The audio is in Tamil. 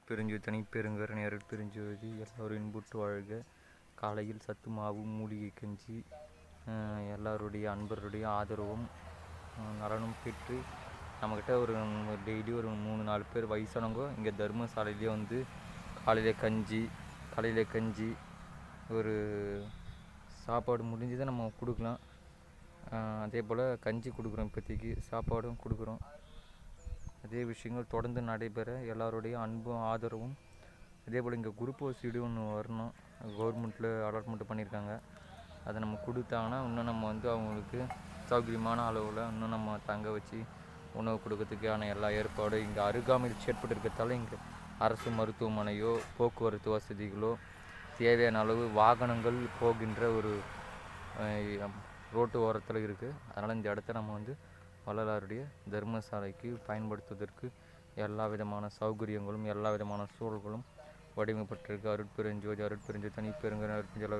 அருட்பெருஞ்சோதி தனிப்பெருங்கருணை அருட்பெருஞ்சோதி எல்லோரும் இன்புற்று வாழ்க. காலையில் சத்து மாவு மூலிகை கஞ்சி எல்லாருடைய அன்பருடைய ஆதரவும் நலனும் பெற்று நம்மக்கிட்ட ஒரு டெய்லி ஒரு 3-4 பேர் வயசானவங்க இங்கே தர்மசாலையிலே வந்து காலையில் கஞ்சி ஒரு சாப்பாடு முடிஞ்சதை நம்ம கொடுக்கலாம். அதே போல் கஞ்சி கொடுக்குறோம், இப்போதைக்கு சாப்பாடும் கொடுக்குறோம். அதே விஷயங்கள் தொடர்ந்து நடைபெற எல்லாருடைய அன்பும் ஆதரவும். அதே போல் இங்கே குரூப் ஓசிடி ஒன்று வரணும், கவர்மெண்ட்டில் அலாட்மெண்ட் பண்ணியிருக்காங்க. அதை நம்ம கொடுத்தாங்கன்னா இன்னும் நம்ம வந்து அவங்களுக்கு சௌகரியமான அளவில் இன்னும் நம்ம தங்க வச்சு உணவு கொடுக்கறதுக்கான எல்லா ஏற்பாடும் இங்கே அருகாமையில் ஏற்பட்டிருக்கிறதால இங்கே அரசு மருத்துவமனையோ போக்குவரத்து வசதிகளோ தேவையான அளவு வாகனங்கள் போகின்ற ஒரு ரோட்டு ஓரத்தில் இருக்குது. அதனால் இந்த இடத்த நம்ம வந்து வள்ளலாருடைய தர்மசாலைக்கு பயன்படுத்துவதற்கு எல்லா விதமான சௌகரியங்களும் எல்லா விதமான சூழல்களும் வடிவமைப்பட்டிருக்கு. அருட்பெருஞ்சோதி தனிப்பெருங்கருணை அருட்பெருஞ்சோதி